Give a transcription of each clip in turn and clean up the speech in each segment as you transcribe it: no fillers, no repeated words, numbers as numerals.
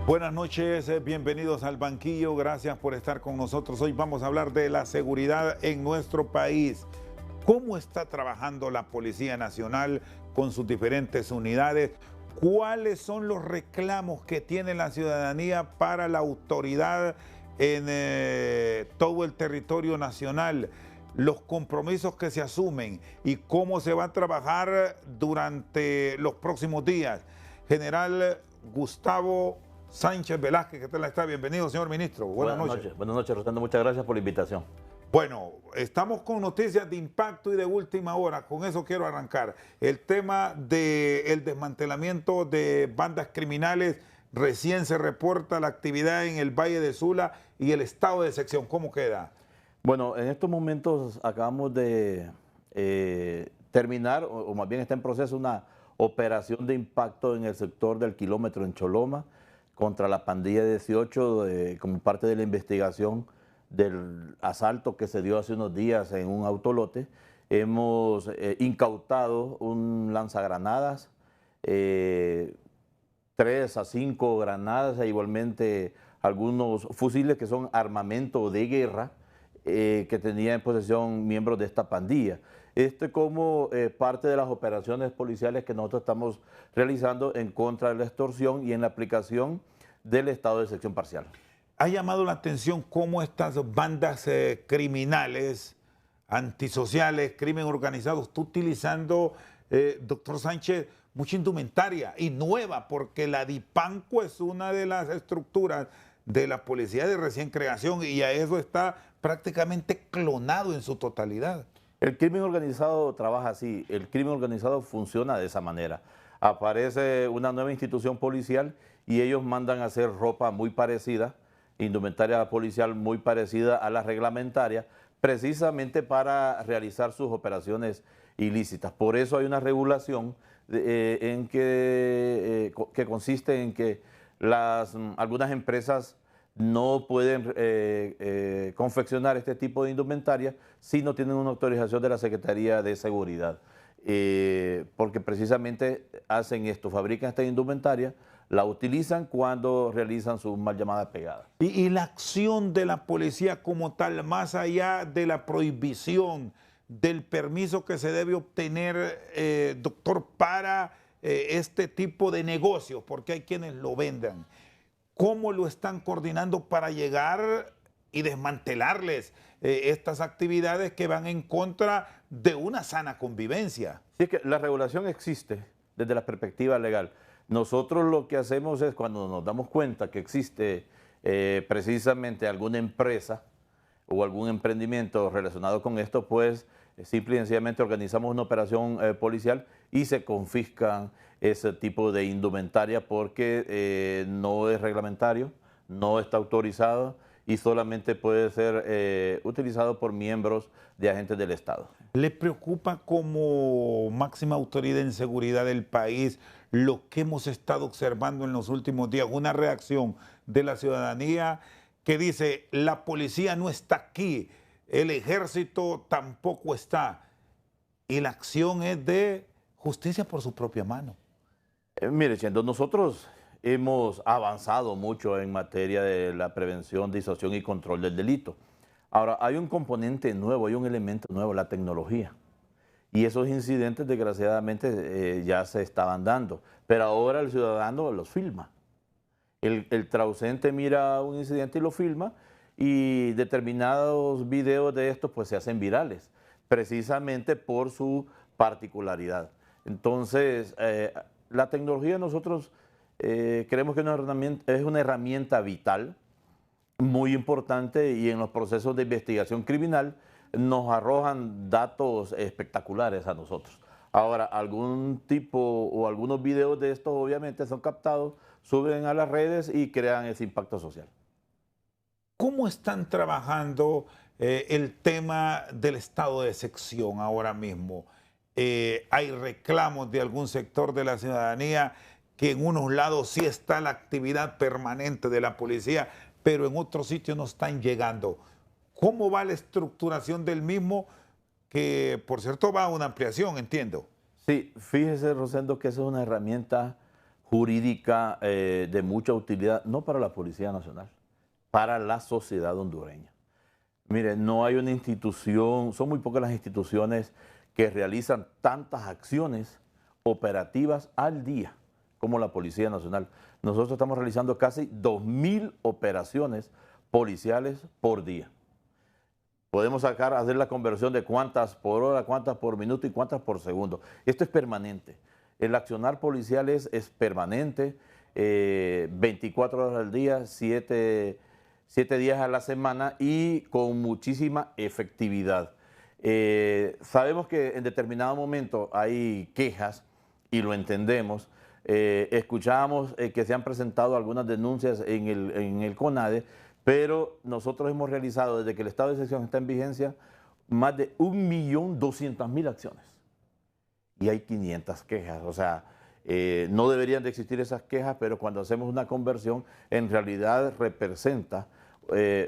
Buenas noches, bienvenidos al banquillo, gracias por estar con nosotros. Hoy vamos a hablar de la seguridad en nuestro país. ¿Cómo está trabajando la Policía Nacional con sus diferentes unidades? ¿Cuáles son los reclamos que tiene la ciudadanía para la autoridad en todo el territorio nacional? Los compromisos que se asumen y cómo se va a trabajar durante los próximos días. General Gustavo Sánchez Velázquez, ¿qué tal está? Bienvenido, señor ministro. Buenas noches. Buenas noches, Rosendo. Muchas gracias por la invitación. Bueno, estamos con noticias de impacto y de última hora. Con eso quiero arrancar. El tema del desmantelamiento de bandas criminales. Recién se reporta la actividad en el Valle de Sula y el estado de excepción. ¿Cómo queda? Bueno, en estos momentos acabamos de terminar, o más bien está en proceso, una operación de impacto en el sector del kilómetro en Choloma contra la pandilla 18 como parte de la investigación del asalto que se dio hace unos días en un autolote. Hemos incautado un lanzagranadas, 3 a 5 granadas e igualmente algunos fusiles que son armamento de guerra que tenía en posesión miembros de esta pandilla. Como parte de las operaciones policiales que nosotros estamos realizando en contra de la extorsión y en la aplicación del estado de excepción parcial. Ha llamado la atención cómo estas bandas criminales, antisociales, crimen organizado, está utilizando, doctor Sánchez, mucha indumentaria y nueva, porque la DIPANCO es una de las estructuras de la policía de recién creación y a eso está prácticamente clonado en su totalidad. El crimen organizado trabaja así, el crimen organizado funciona de esa manera. Aparece una nueva institución policial y ellos mandan a hacer ropa muy parecida, indumentaria policial muy parecida a la reglamentaria, precisamente para realizar sus operaciones ilícitas. Por eso hay una regulación que consiste en que algunas empresas no pueden confeccionar este tipo de indumentaria si no tienen una autorización de la Secretaría de Seguridad. Porque precisamente hacen esto, fabrican esta indumentaria, la utilizan cuando realizan sus mal llamadas pegadas. Y la acción de la policía como tal, más allá de la prohibición, del permiso que se debe obtener, doctor, para este tipo de negocios, porque hay quienes lo vendan. ¿Cómo lo están coordinando para llegar y desmantelarles estas actividades que van en contra de una sana convivencia? Sí, es que la regulación existe desde la perspectiva legal. Nosotros lo que hacemos es, cuando nos damos cuenta que existe precisamente alguna empresa o algún emprendimiento relacionado con esto, pues simple y sencillamente organizamos una operación policial y se confiscan ese tipo de indumentaria porque no es reglamentario, no está autorizado y solamente puede ser utilizado por miembros de agentes del Estado. ¿Le preocupa como máxima autoridad en seguridad del país lo que hemos estado observando en los últimos días? Una reacción de la ciudadanía que dice, la policía no está aquí, el ejército tampoco está, y la acción es de justicia por su propia mano. Mire, Chendo, nosotros hemos avanzado mucho en materia de la prevención, disuasión y control del delito. Ahora, hay un componente nuevo, hay un elemento nuevo, la tecnología. Y esos incidentes, desgraciadamente, ya se estaban dando. Pero ahora el ciudadano los filma. El traducente mira un incidente y lo filma, y determinados videos de estos pues se hacen virales, precisamente por su particularidad. Entonces, la tecnología nosotros creemos que es una herramienta vital, muy importante, y en los procesos de investigación criminal nos arrojan datos espectaculares a nosotros. Ahora, algún tipo o algunos videos de estos obviamente son captados, suben a las redes y crean ese impacto social. ¿Cómo están trabajando el tema del estado de excepción ahora mismo? Hay reclamos de algún sector de la ciudadanía que en unos lados sí está la actividad permanente de la policía, pero en otros sitios no están llegando. ¿Cómo va la estructuración del mismo? Que, por cierto, va a una ampliación, entiendo. Sí, fíjese, Rosendo, que esa es una herramienta jurídica de mucha utilidad, no para la Policía Nacional, para la sociedad hondureña. Mire, no hay una institución, son muy pocas las instituciones que realizan tantas acciones operativas al día como la Policía Nacional. Nosotros estamos realizando casi 2.000 operaciones policiales por día. Podemos hacer la conversión de cuántas por hora, cuántas por minuto y cuántas por segundo. Esto es permanente. El accionar policial es permanente, 24 horas al día, 7 días a la semana y con muchísima efectividad. Sabemos que en determinado momento hay quejas y lo entendemos. Escuchábamos que se han presentado algunas denuncias en el CONADE, pero nosotros hemos realizado desde que el estado de excepción está en vigencia más de 1.200.000 acciones y hay 500 quejas. O sea, no deberían de existir esas quejas, pero cuando hacemos una conversión en realidad representa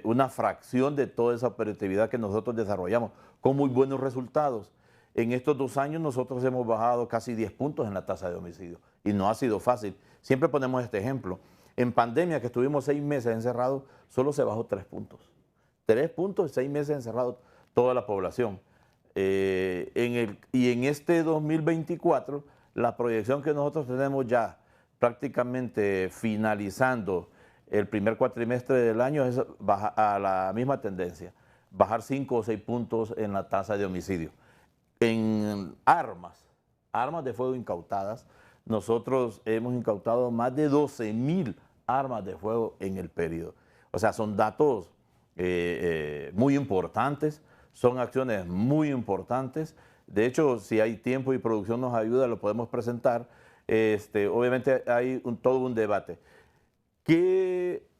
una fracción de toda esa operatividad que nosotros desarrollamos con muy buenos resultados. En estos 2 años nosotros hemos bajado casi 10 puntos en la tasa de homicidio y no ha sido fácil. Siempre ponemos este ejemplo. En pandemia, que estuvimos 6 meses encerrados, solo se bajó 3 puntos. 3 puntos, 6 meses encerrados toda la población. Y en este 2024, la proyección que nosotros tenemos ya prácticamente finalizando el primer cuatrimestre del año es a la misma tendencia, bajar 5 o 6 puntos en la tasa de homicidio. En armas de fuego incautadas, nosotros hemos incautado más de 12.000 armas de fuego en el periodo. O sea, son datos muy importantes, son acciones muy importantes. De hecho, si hay tiempo y producción nos ayuda, lo podemos presentar. Obviamente hay todo un debate.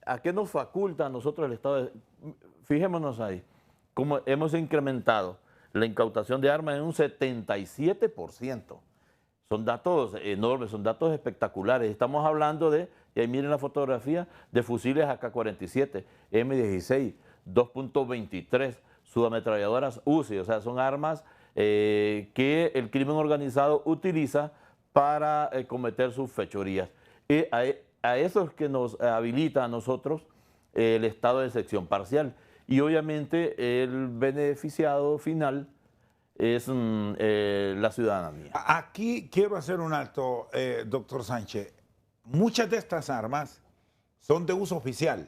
¿A qué nos faculta a nosotros el Estado? Fijémonos ahí, cómo hemos incrementado la incautación de armas en un 77%. Son datos enormes, son datos espectaculares. Estamos hablando y ahí miren la fotografía, de fusiles AK-47, M16, 2.23, subametralladoras UCI, o sea, son armas que el crimen organizado utiliza para cometer sus fechorías. Y a eso es que nos habilita a nosotros el estado de excepción parcial. Y obviamente el beneficiado final es la ciudadanía. Aquí quiero hacer un alto, doctor Sánchez. Muchas de estas armas son de uso oficial.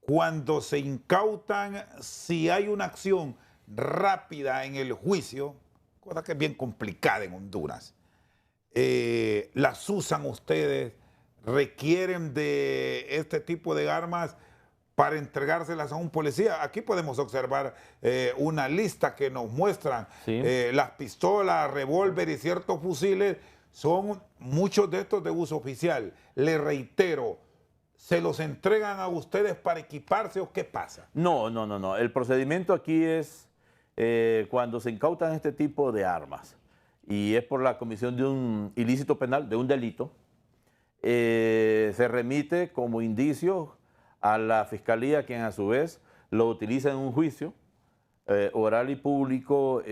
Cuando se incautan, si hay una acción rápida en el juicio, cosa que es bien complicada en Honduras, las usan ustedes, requieren de este tipo de armas para entregárselas a un policía. Aquí podemos observar una lista que nos muestran las pistolas, revólver y ciertos fusiles. Son muchos de estos de uso oficial. Le reitero, ¿se los entregan a ustedes para equiparse o qué pasa? No. El procedimiento aquí es cuando se incautan este tipo de armas y es por la comisión de un ilícito penal, de un delito, se remite como indicio a la fiscalía, quien a su vez lo utiliza en un juicio oral y público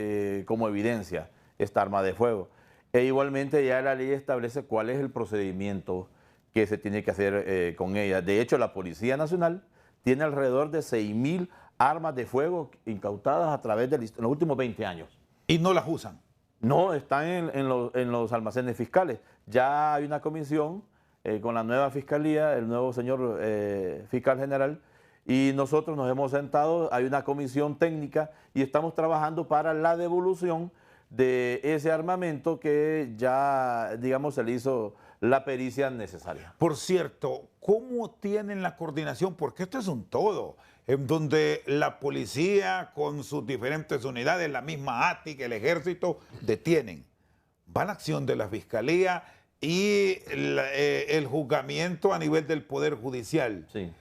como evidencia, esta arma de fuego. E igualmente ya la ley establece cuál es el procedimiento que se tiene que hacer con ella. De hecho, la Policía Nacional tiene alrededor de 6.000 armas de fuego incautadas a través de los últimos 20 años. ¿Y no las usan? No, están en los almacenes fiscales. Ya hay una comisión con la nueva fiscalía, el nuevo señor fiscal general, y nosotros nos hemos sentado, hay una comisión técnica y estamos trabajando para la devolución de ese armamento que ya, digamos, se le hizo la pericia necesaria. Por cierto, ¿cómo tienen la coordinación? Porque esto es un todo, en donde la policía con sus diferentes unidades, la misma ATIC, el ejército, detienen. Va la acción de la fiscalía y el juzgamiento a nivel del Poder Judicial. Sí.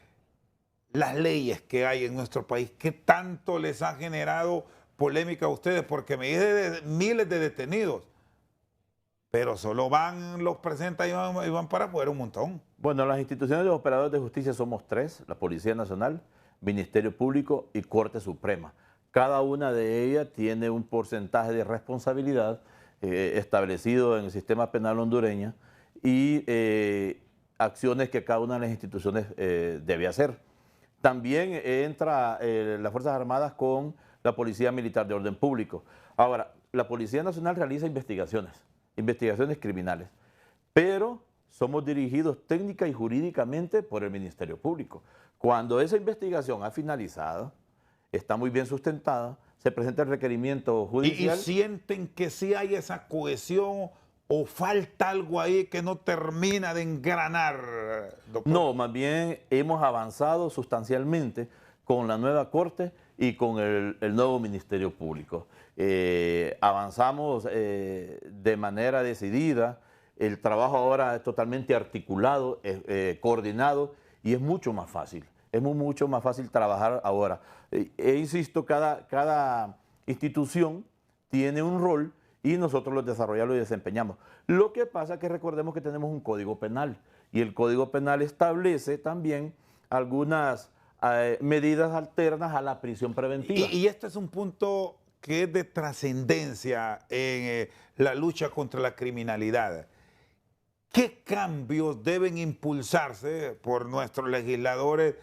Las leyes que hay en nuestro país, ¿qué tanto les ha generado polémica a ustedes? Porque me dicen de miles de detenidos, pero solo los presentan y van para afuera un montón. Bueno, las instituciones de operadores de justicia somos 3, la Policía Nacional, Ministerio Público y Corte Suprema. Cada una de ellas tiene un porcentaje de responsabilidad establecido en el sistema penal hondureño y acciones que cada una de las instituciones debe hacer. También entra las Fuerzas Armadas con la Policía Militar de Orden Público. Ahora, la Policía Nacional realiza investigaciones criminales, pero somos dirigidos técnica y jurídicamente por el Ministerio Público. Cuando esa investigación ha finalizado, está muy bien sustentada, se presenta el requerimiento judicial. ¿Y sienten que sí hay esa cohesión o falta algo ahí que no termina de engranar, doctor? No, más bien hemos avanzado sustancialmente con la nueva Corte y con el nuevo Ministerio Público. Avanzamos de manera decidida, el trabajo ahora es totalmente articulado, coordinado y es mucho más fácil. Es mucho más fácil trabajar ahora. Insisto, cada institución tiene un rol y nosotros los desarrollamos y desempeñamos. Lo que pasa es que recordemos que tenemos un código penal y el código penal establece también algunas medidas alternas a la prisión preventiva. Y este es un punto que es de trascendencia en la lucha contra la criminalidad. ¿Qué cambios deben impulsarse por nuestros legisladores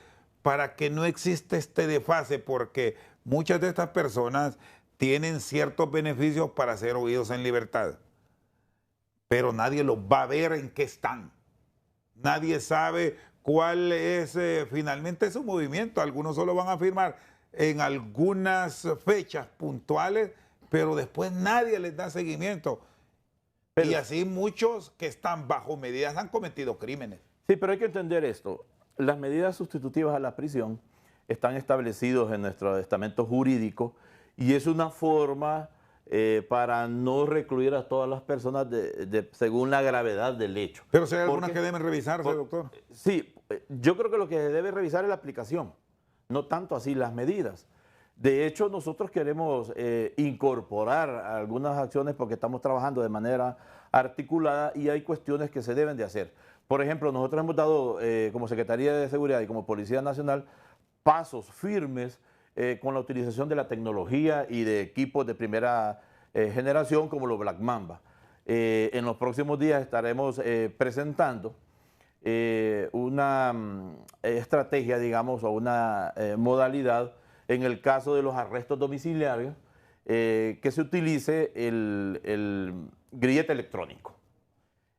para que no exista este desfase? Porque muchas de estas personas tienen ciertos beneficios para ser oídos en libertad, pero nadie los va a ver en qué están. Nadie sabe cuál es finalmente su movimiento. Algunos solo van a firmar en algunas fechas puntuales, pero después nadie les da seguimiento. Y así muchos que están bajo medidas han cometido crímenes. Sí, pero hay que entender esto. Las medidas sustitutivas a la prisión están establecidos en nuestro estamento jurídico y es una forma para no recluir a todas las personas según la gravedad del hecho. Pero si hay algunas que deben revisarse, doctor. Sí, yo creo que lo que debe revisar es la aplicación, no tanto así las medidas. De hecho, nosotros queremos incorporar algunas acciones porque estamos trabajando de manera articulada y hay cuestiones que se deben de hacer. Por ejemplo, nosotros hemos dado como Secretaría de Seguridad y como Policía Nacional pasos firmes con la utilización de la tecnología y de equipos de primera generación como los Black Mamba. En los próximos días estaremos presentando una estrategia, digamos, o una modalidad en el caso de los arrestos domiciliarios, que se utilice el grillete electrónico.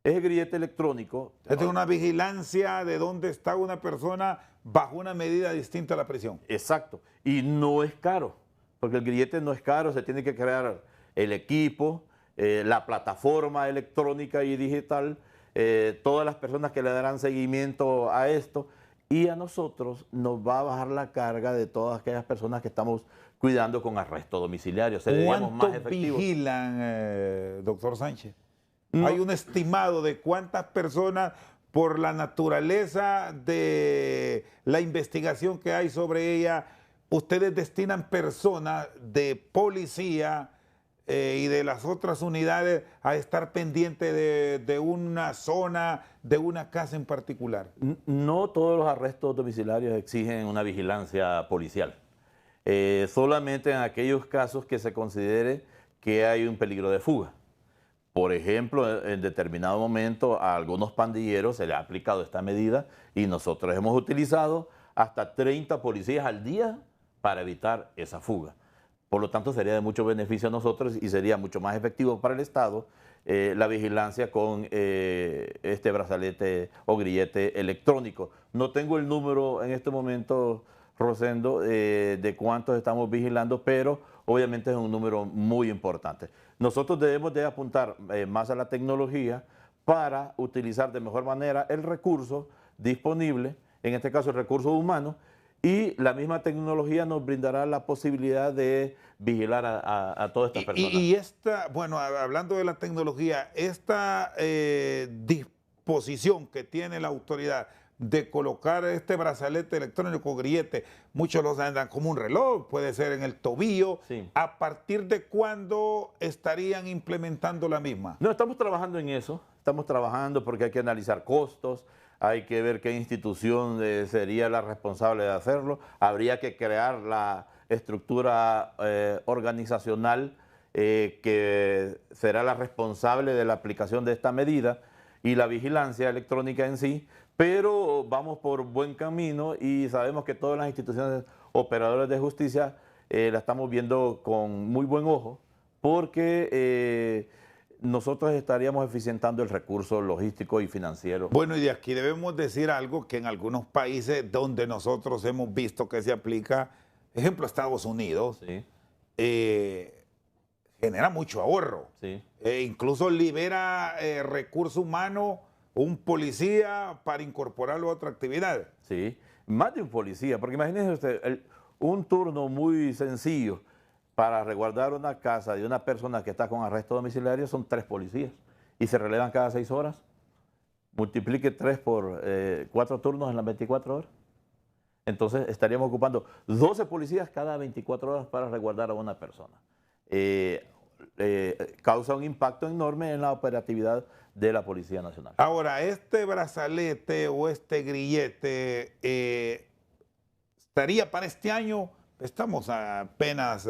Ese grillete electrónico... Es una vigilancia de dónde está una persona bajo una medida distinta a la prisión. Exacto. Y no es caro, porque el grillete no es caro, se tiene que crear el equipo, la plataforma electrónica y digital, todas las personas que le darán seguimiento a esto, y a nosotros nos va a bajar la carga de todas aquellas personas que estamos cuidando con arresto domiciliario. ¿Cuántos vigilan, doctor Sánchez? No. ¿Hay un estimado de cuántas personas, por la naturaleza de la investigación que hay sobre ella, ustedes destinan personas de policía y de las otras unidades a estar pendiente de una zona, de una casa en particular? No todos los arrestos domiciliarios exigen una vigilancia policial. Solamente en aquellos casos que se considere que hay un peligro de fuga. Por ejemplo, en determinado momento a algunos pandilleros se les ha aplicado esta medida y nosotros hemos utilizado hasta 30 policías al día para evitar esa fuga. Por lo tanto, sería de mucho beneficio a nosotros y sería mucho más efectivo para el Estado la vigilancia con este brazalete o grillete electrónico. No tengo el número en este momento, Rosendo, de cuántos estamos vigilando, pero obviamente es un número muy importante. Nosotros debemos de apuntar más a la tecnología para utilizar de mejor manera el recurso disponible, en este caso el recurso humano, y la misma tecnología nos brindará la posibilidad de vigilar a todas estas personas. Y esta, bueno, hablando de la tecnología, esta disposición que tiene la autoridad de colocar este brazalete electrónico grillete, muchos los andan como un reloj, puede ser en el tobillo. Sí. ¿A partir de cuándo estarían implementando la misma? No, estamos trabajando en eso, estamos trabajando porque hay que analizar costos, hay que ver qué institución sería la responsable de hacerlo, habría que crear la estructura organizacional que será la responsable de la aplicación de esta medida. y la vigilancia electrónica en sí, pero vamos por buen camino y sabemos que todas las instituciones operadoras de justicia la estamos viendo con muy buen ojo, porque nosotros estaríamos eficientando el recurso logístico y financiero. Bueno, y de aquí debemos decir algo que en algunos países donde nosotros hemos visto que se aplica, ejemplo Estados Unidos, Sí, genera mucho ahorro. sí. Incluso libera recurso humano, un policía para incorporarlo a otra actividad. Sí, más de un policía, porque imagínese usted, un turno muy sencillo para resguardar una casa de una persona que está con arresto domiciliario son 3 policías y se relevan cada 6 horas. Multiplique 3 por 4 turnos en las 24 horas. Entonces estaríamos ocupando 12 policías cada 24 horas para resguardar a una persona. Causa un impacto enorme en la operatividad de la Policía Nacional. Ahora, este brazalete o este grillete estaría para este año. Estamos apenas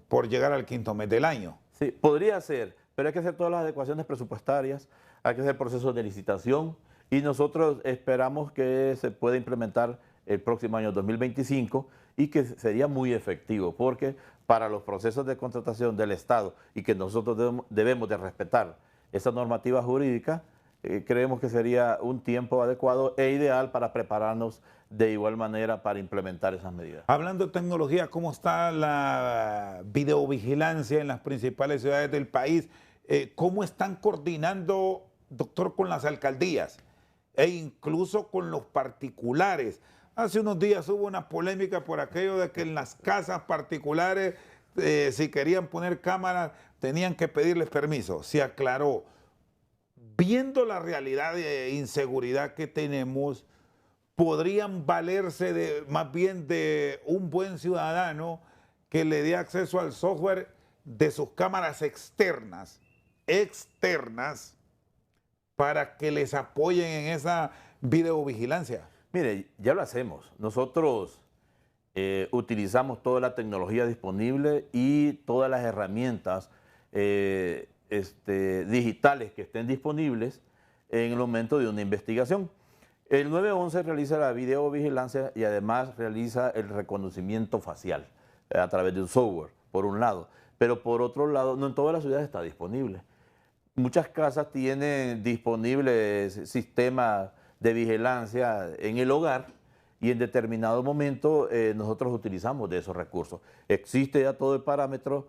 por llegar al 5º mes del año. Sí, podría ser, pero hay que hacer todas las adecuaciones presupuestarias, hay que hacer procesos de licitación y nosotros esperamos que se pueda implementar el próximo año 2025 y que sería muy efectivo, porque para los procesos de contratación del Estado y que nosotros debemos de respetar esa normativa jurídica, creemos que sería un tiempo adecuado e ideal para prepararnos de igual manera para implementar esas medidas. Hablando de tecnología, ¿cómo está la videovigilancia en las principales ciudades del país? ¿Cómo están coordinando, doctor, con las alcaldías e incluso con los particulares? Hace unos días hubo una polémica por aquello de que en las casas particulares, si querían poner cámaras, tenían que pedirles permiso. Se aclaró. Viendo la realidad de inseguridad que tenemos, podrían valerse más bien de un buen ciudadano que le dé acceso al software de sus cámaras externas, para que les apoyen en esa videovigilancia. Mire, ya lo hacemos. Nosotros utilizamos toda la tecnología disponible y todas las herramientas digitales que estén disponibles en el momento de una investigación. El 911 realiza la videovigilancia y además realiza el reconocimiento facial a través de un software, por un lado. Pero por otro lado, no en todas las ciudades está disponible. Muchas casas tienen disponibles sistemas de vigilancia en el hogar y en determinado momento nosotros utilizamos de esos recursos. Existe ya todo el parámetro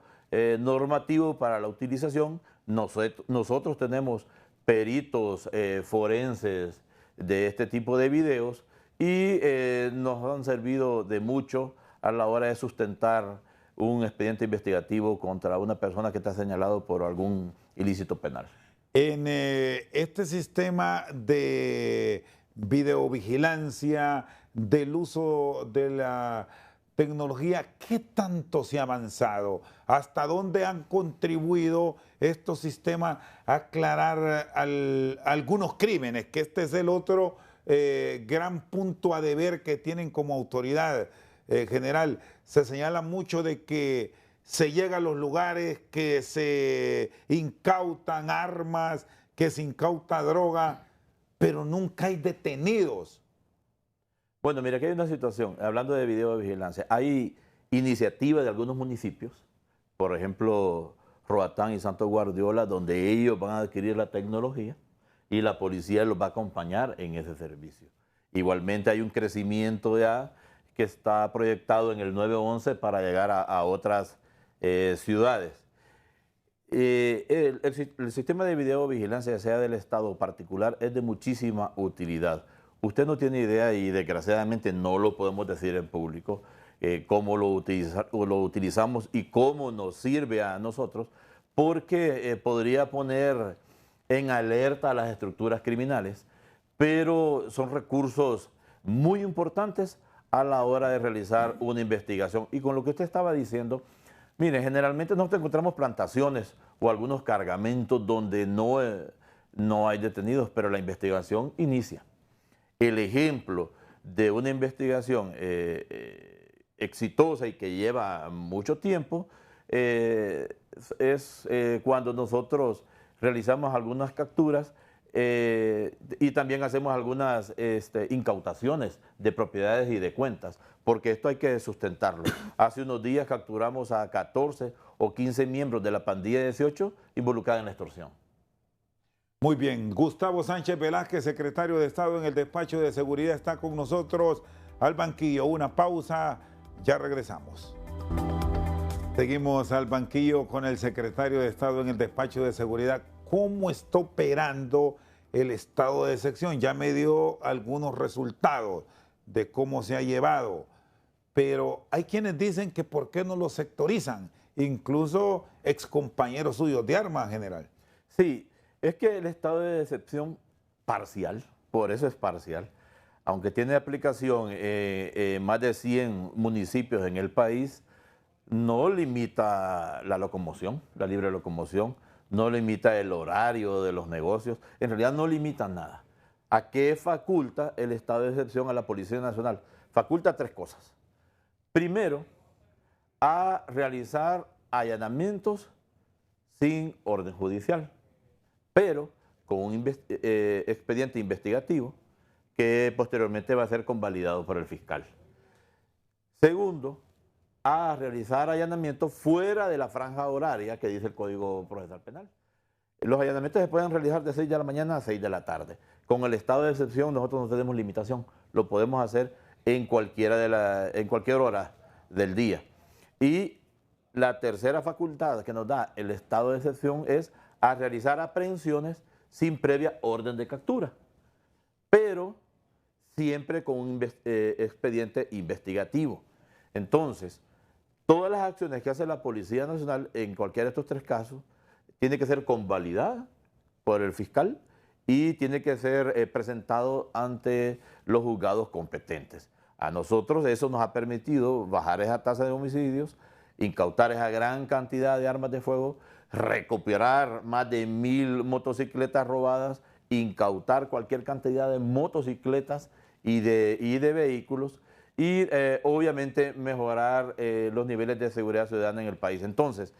normativo para la utilización. Nosotros tenemos peritos forenses de este tipo de videos y nos han servido de mucho a la hora de sustentar un expediente investigativo contra una persona que está señalado por algún ilícito penal. En este sistema de videovigilancia, del uso de la tecnología, ¿qué tanto se ha avanzado? ¿Hasta dónde han contribuido estos sistemas a aclarar algunos crímenes? Que este es el otro gran punto a deber que tienen como autoridad general. Se señala mucho de que se llega a los lugares, que se incautan armas, que se incauta droga, pero nunca hay detenidos. Bueno, mira, aquí hay una situación, hablando de videovigilancia, hay iniciativas de algunos municipios, por ejemplo, Roatán y Santo Guardiola, donde ellos van a adquirir la tecnología y la policía los va a acompañar en ese servicio. Igualmente hay un crecimiento ya que está proyectado en el 911 para llegar a otras ciudades. El sistema de videovigilancia, sea del Estado o particular, es de muchísima utilidad. Usted no tiene idea, y desgraciadamente no lo podemos decir en público, cómo lo utilizamos y cómo nos sirve a nosotros, porque podría poner en alerta a las estructuras criminales, pero son recursos muy importantes a la hora de realizar una investigación. Y con lo que usted estaba diciendo, mire, generalmente nosotros encontramos plantaciones o algunos cargamentos donde no hay detenidos, pero la investigación inicia. El ejemplo de una investigación exitosa y que lleva mucho tiempo es cuando nosotros realizamos algunas capturas y también hacemos algunas incautaciones de propiedades y de cuentas, porque esto hay que sustentarlo. Hace unos días capturamos a 14 o 15 miembros de la pandilla 18 involucrada en la extorsión. Muy bien, Gustavo Sánchez Velázquez, secretario de Estado en el Despacho de Seguridad, está con nosotros al banquillo. Una pausa, ya regresamos. Seguimos al banquillo con el secretario de Estado en el Despacho de Seguridad. ¿Cómo está operando el estado de excepción? Ya me dio algunos resultados de cómo se ha llevado, pero hay quienes dicen que por qué no lo sectorizan, incluso excompañeros suyos de armas, general. Sí. Es que el estado de excepción parcial, por eso es parcial, aunque tiene aplicación en más de 100 municipios en el país, no limita la locomoción, la libre locomoción, no limita el horario de los negocios, en realidad no limita nada. ¿A qué faculta el estado de excepción a la Policía Nacional? Faculta 3 cosas. Primero, a realizar allanamientos sin orden judicial, pero con un expediente investigativo que posteriormente va a ser convalidado por el fiscal. Segundo, a realizar allanamientos fuera de la franja horaria que dice el Código Procesal Penal. Los allanamientos se pueden realizar de 6 de la mañana a 6 de la tarde. Con el estado de excepción nosotros no tenemos limitación, lo podemos hacer en cualquier hora del día. Y la tercera facultad que nos da el estado de excepción es a realizar aprehensiones sin previa orden de captura, pero siempre con un expediente investigativo. Entonces, todas las acciones que hace la Policía Nacional en cualquiera de estos 3 casos tiene que ser convalidada por el fiscal y tiene que ser presentado ante los juzgados competentes. A nosotros eso nos ha permitido bajar esa tasa de homicidios, incautar esa gran cantidad de armas de fuego, recuperar más de 1000 motocicletas robadas, incautar cualquier cantidad de motocicletas y de vehículos y obviamente mejorar los niveles de seguridad ciudadana en el país. Entonces,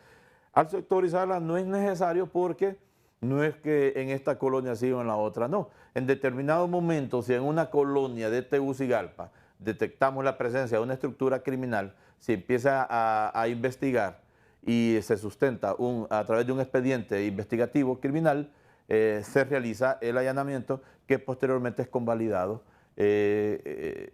al sectorizarla no es necesario porque no es que en esta colonia sí o en la otra, no. En determinado momento, si en una colonia de Tegucigalpa detectamos la presencia de una estructura criminal, se empieza a investigar y se sustenta a través de un expediente investigativo criminal, se realiza el allanamiento que posteriormente es convalidado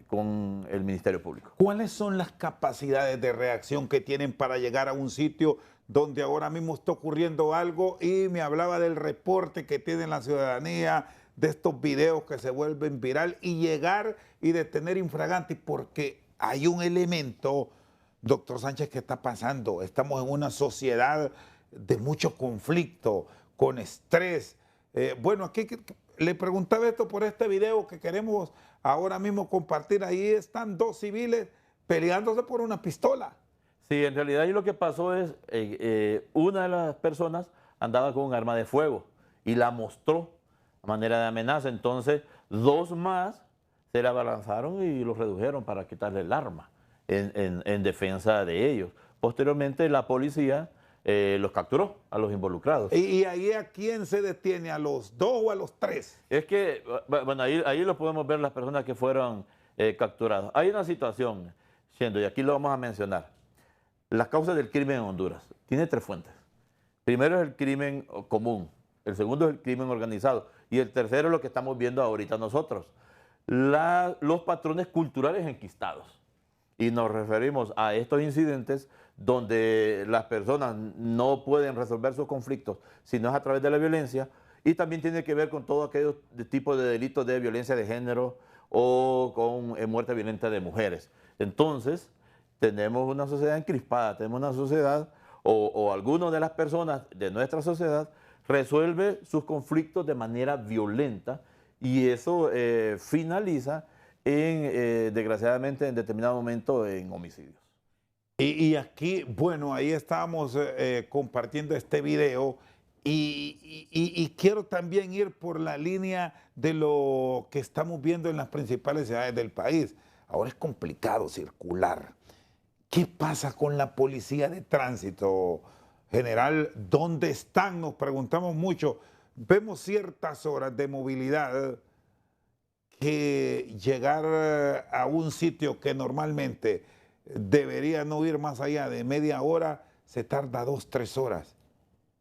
con el Ministerio Público. ¿Cuáles son las capacidades de reacción que tienen para llegar a un sitio donde ahora mismo está ocurriendo algo? Y me hablaba del reporte que tiene la ciudadanía, de estos videos que se vuelven viral, y llegar y detener infraganti, porque hay un elemento, doctor Sánchez, que está pasando. Estamos en una sociedad de mucho conflicto, con estrés. Bueno, aquí le preguntaba esto por este video que queremos ahora mismo compartir. Ahí están 2 civiles peleándose por una pistola. Sí, en realidad ahí lo que pasó es, una de las personas andaba con un arma de fuego y la mostró a manera de amenaza. Entonces, 2 más se le abalanzaron y los redujeron para quitarle el arma en defensa de ellos. Posteriormente, la policía los capturó a los involucrados. ¿Y ahí a quién se detiene? ¿A los 2 o a los 3? Es que, bueno, ahí lo podemos ver las personas que fueron capturadas. Hay una situación, Shendo, y aquí lo vamos a mencionar. Las causas del crimen en Honduras tiene 3 fuentes. Primero es el crimen común, el segundo es el crimen organizado y el tercero es lo que estamos viendo ahorita nosotros, los patrones culturales enquistados. Y nos referimos a estos incidentes donde las personas no pueden resolver sus conflictos si no es a través de la violencia, y también tiene que ver con todos aquellos tipos de delitos de violencia de género o con muerte violenta de mujeres. Entonces, tenemos una sociedad encrispada, tenemos una sociedad o alguna de las personas de nuestra sociedad resuelve sus conflictos de manera violenta y eso finaliza desgraciadamente en determinado momento en homicidios. Y aquí, bueno, ahí estábamos compartiendo este video y quiero también ir por la línea de lo que estamos viendo en las principales ciudades del país. Ahora es complicado circular. ¿Qué pasa con la policía de tránsito, General, ¿dónde están? Nos preguntamos mucho. Vemos ciertas horas de movilidad que llegar a un sitio que normalmente debería no ir más allá de media hora, se tarda 2, 3 horas.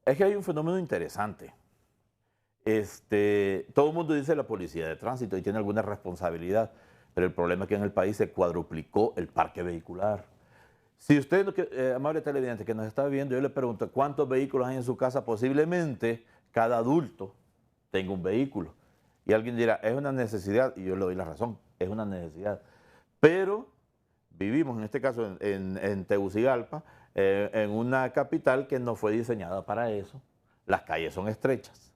Es que hay un fenómeno interesante. Todo el mundo dice la policía de tránsito y tiene alguna responsabilidad, pero el problema es que en el país se cuadruplicó el parque vehicular. Si usted, amable televidente que nos está viendo, yo le pregunto, ¿cuántos vehículos hay en su casa? Posiblemente cada adulto tenga un vehículo. Y alguien dirá, es una necesidad, y yo le doy la razón, es una necesidad. Pero vivimos, en este caso, en Tegucigalpa, en una capital que no fue diseñada para eso. Las calles son estrechas.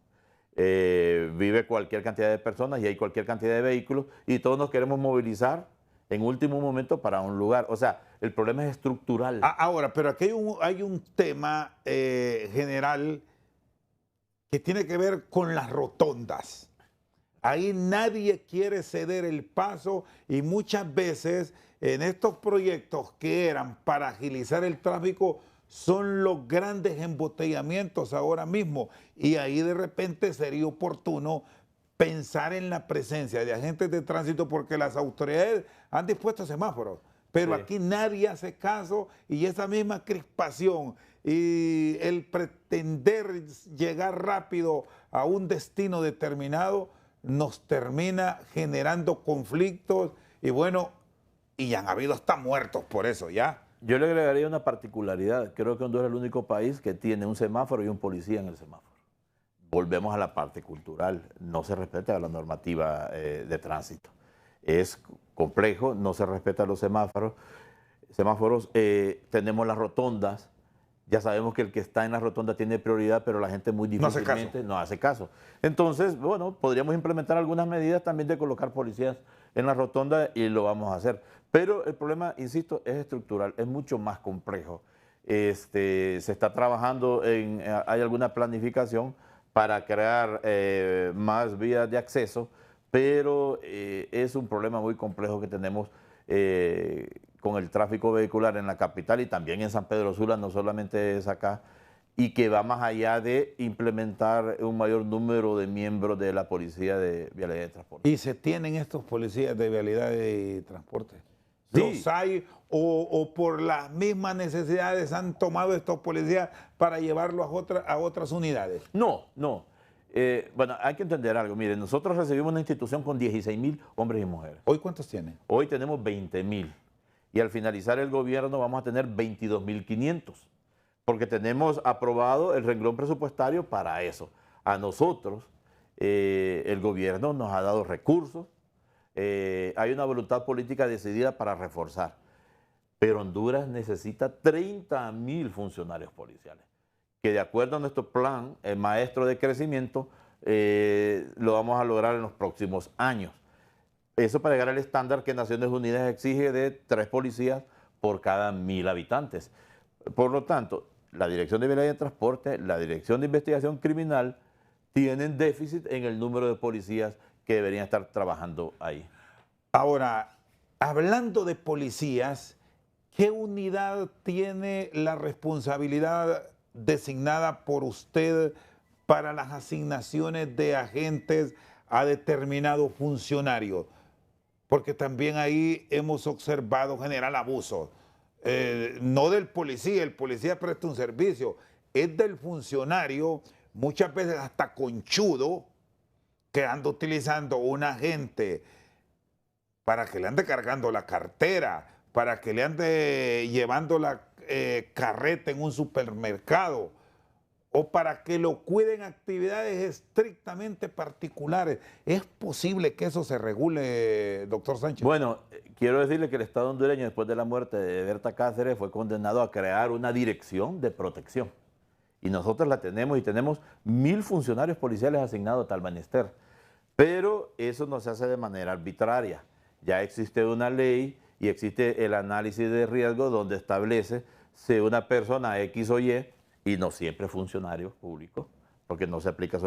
Vive cualquier cantidad de personas y hay cualquier cantidad de vehículos y todos nos queremos movilizar en último momento para un lugar. O sea, el problema es estructural. Ahora, pero aquí hay un tema general que tiene que ver con las rotondas. Ahí nadie quiere ceder el paso y muchas veces en estos proyectos que eran para agilizar el tráfico son los grandes embotellamientos ahora mismo y ahí de repente sería oportuno pensar en la presencia de agentes de tránsito porque las autoridades han dispuesto semáforos, pero Sí. aquí nadie hace caso y esa misma crispación y el pretender llegar rápido a un destino determinado nos termina generando conflictos y bueno, y han habido hasta muertos por eso ya. Yo le agregaría una particularidad. Creo que Honduras es el único país que tiene un semáforo y un policía en el semáforo. Volvemos a la parte cultural. No se respeta la normativa de tránsito. Es complejo, no se respeta los semáforos. Tenemos las rotondas. Ya sabemos que el que está en la rotonda tiene prioridad, pero la gente muy difícilmente no hace caso. Entonces, bueno, podríamos implementar algunas medidas también de colocar policías en la rotonda y lo vamos a hacer. Pero el problema, insisto, es estructural, es mucho más complejo. Se está trabajando hay alguna planificación para crear más vías de acceso, pero es un problema muy complejo que tenemos con el tráfico vehicular en la capital y también en San Pedro Sula, no solamente es acá, y que va más allá de implementar un mayor número de miembros de la Policía de Vialidad y Transporte. ¿Y se tienen estos policías de vialidad y transporte? Sí. ¿Los hay o por las mismas necesidades han tomado estos policías para llevarlos a otras unidades? No. Bueno, hay que entender algo. Miren, nosotros recibimos una institución con 16,000 hombres y mujeres. ¿Hoy cuántos tienen? Hoy tenemos 20,000. Y al finalizar el gobierno vamos a tener 22,500. Porque tenemos aprobado el renglón presupuestario para eso. A nosotros, el gobierno nos ha dado recursos. Hay una voluntad política decidida para reforzar. Pero Honduras necesita 30,000 funcionarios policiales, que de acuerdo a nuestro plan, el maestro de crecimiento, lo vamos a lograr en los próximos años. Eso para llegar al estándar que Naciones Unidas exige de 3 policías por cada 1,000 habitantes. Por lo tanto, la Dirección de Vialidad y Transporte, la Dirección de Investigación Criminal, tienen déficit en el número de policías que deberían estar trabajando ahí. Ahora, hablando de policías, ¿qué unidad tiene la responsabilidad designada por usted para las asignaciones de agentes a determinados funcionarios? Porque también ahí hemos observado general abuso. No del policía, el policía presta un servicio, es del funcionario, muchas veces hasta conchudo, que anda utilizando un agente para que le ande cargando la cartera, para que le ande llevando la carreta en un supermercado o para que lo cuiden actividades estrictamente particulares. ¿Es posible que eso se regule, doctor Sánchez? Bueno, quiero decirle que el Estado hondureño, después de la muerte de Berta Cáceres, fue condenado a crear una dirección de protección. Y nosotros la tenemos y tenemos 1,000 funcionarios policiales asignados a tal menester. Pero eso no se hace de manera arbitraria. Ya existe una ley y existe el análisis de riesgo donde establece si una persona X o Y, y no siempre funcionario público, porque no se aplica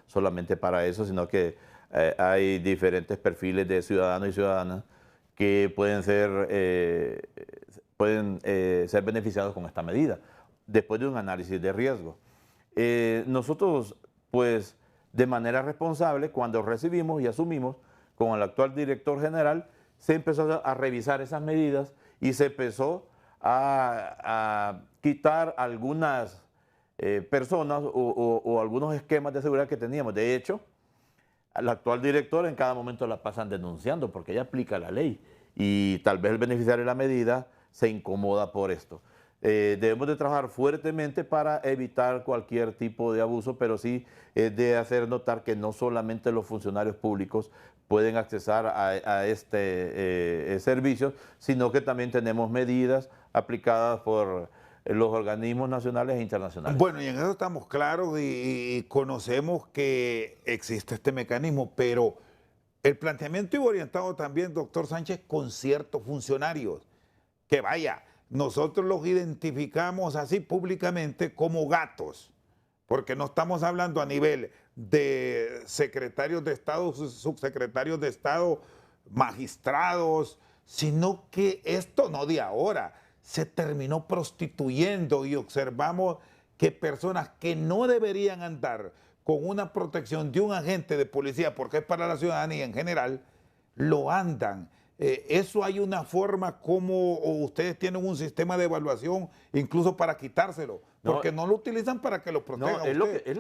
solamente para eso, sino que hay diferentes perfiles de ciudadanos y ciudadanas que pueden ser beneficiados con esta medida. después de un análisis de riesgo. Nosotros, pues, de manera responsable, cuando recibimos y asumimos con el actual director general, se empezó a revisar esas medidas y se empezó a quitar algunas personas o algunos esquemas de seguridad que teníamos. De hecho, al actual director en cada momento la pasan denunciando porque ella aplica la ley y tal vez el beneficiario de la medida se incomoda por esto. Debemos de trabajar fuertemente para evitar cualquier tipo de abuso, pero sí de hacer notar que no solamente los funcionarios públicos pueden accesar a este servicio, sino que también tenemos medidas aplicadas por los organismos nacionales e internacionales. Bueno, y en eso estamos claros y conocemos que existe este mecanismo, pero el planteamiento iba orientado también, doctor Sánchez, con ciertos funcionarios, que vaya, nosotros los identificamos así públicamente como gatos, porque no estamos hablando a nivel de secretarios de Estado, subsecretarios de Estado, magistrados, sino que esto no de ahora, se terminó prostituyendo y observamos que personas que no deberían andar con una protección de un agente de policía, porque es para la ciudadanía en general, lo andan. Eso hay una forma como ustedes tienen un sistema de evaluación incluso para quitárselo, porque no lo utilizan para que lo protejan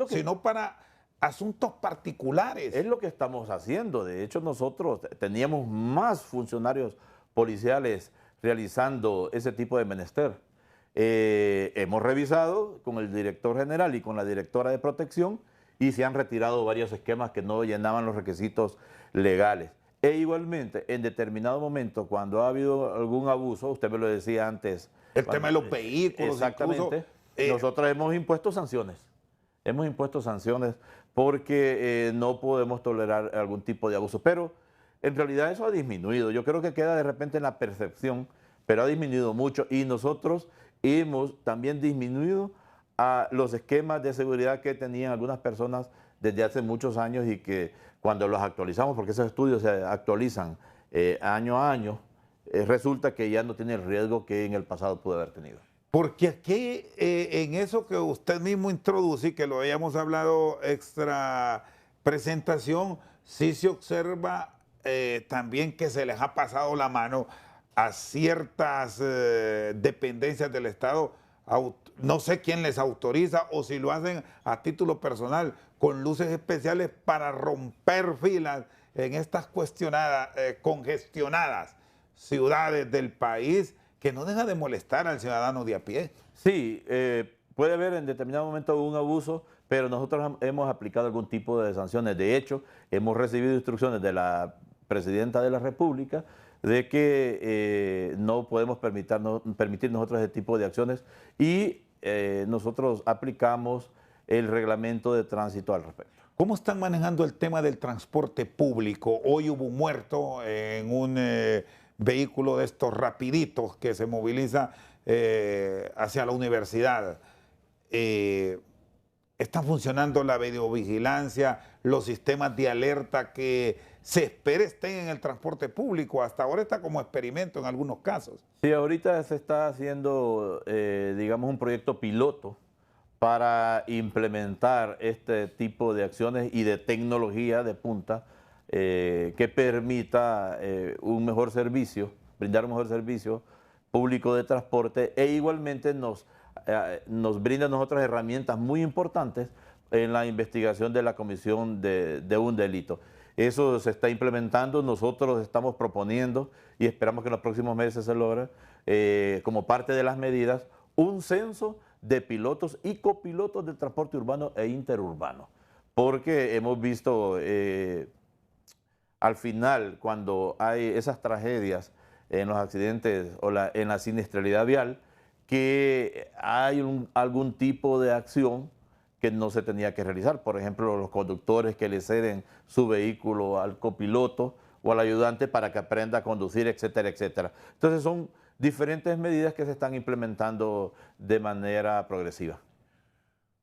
sino para asuntos particulares. Es lo que estamos haciendo. De hecho, nosotros teníamos más funcionarios policiales realizando ese tipo de menester. Hemos revisado con el director general y con la directora de protección y se han retirado varios esquemas que no llenaban los requisitos legales. E igualmente, en determinado momento, cuando ha habido algún abuso, usted me lo decía antes. El tema de los vehículos. Exactamente. Incluso, nosotros hemos impuesto sanciones. Hemos impuesto sanciones porque no podemos tolerar algún tipo de abuso. Pero en realidad eso ha disminuido. Yo creo que queda de repente en la percepción, pero ha disminuido mucho. Y nosotros hemos también disminuido a los esquemas de seguridad que tenían algunas personas desde hace muchos años y que cuando los actualizamos, porque esos estudios se actualizan año a año, resulta que ya no tiene el riesgo que en el pasado pudo haber tenido. Porque aquí, en eso que usted mismo introduce, que lo habíamos hablado extra presentación, sí se observa también que se les ha pasado la mano a ciertas dependencias del Estado. No sé quién les autoriza o si lo hacen a título personal, con luces especiales para romper filas en estas congestionadas ciudades del país, que no deja de molestar al ciudadano de a pie. Sí, puede haber en determinado momento un abuso, pero nosotros hemos aplicado algún tipo de sanciones. De hecho, hemos recibido instrucciones de la Presidenta de la República de que no podemos permitir nosotros ese tipo de acciones y nosotros aplicamos el reglamento de tránsito al respecto. ¿Cómo están manejando el tema del transporte público? Hoy hubo un muerto en un vehículo de estos rapiditos que se moviliza hacia la universidad. ¿Está funcionando la videovigilancia, los sistemas de alerta que se espera estén en el transporte público? Hasta ahora está como experimento en algunos casos. Sí, ahorita se está haciendo, digamos, un proyecto piloto para implementar este tipo de acciones y de tecnología de punta que permita un mejor servicio, brindar un mejor servicio público de transporte e igualmente nos brinda a nosotros herramientas muy importantes en la investigación de la comisión de un delito. Eso se está implementando, nosotros estamos proponiendo y esperamos que en los próximos meses se logre, como parte de las medidas, un censo de pilotos y copilotos de transporte urbano e interurbano. Porque hemos visto al final, cuando hay esas tragedias en los accidentes o en la siniestralidad vial, que hay algún tipo de acción que no se tenía que realizar. Por ejemplo, los conductores que le ceden su vehículo al copiloto o al ayudante para que aprenda a conducir, etcétera, etcétera. Entonces son diferentes medidas que se están implementando de manera progresiva.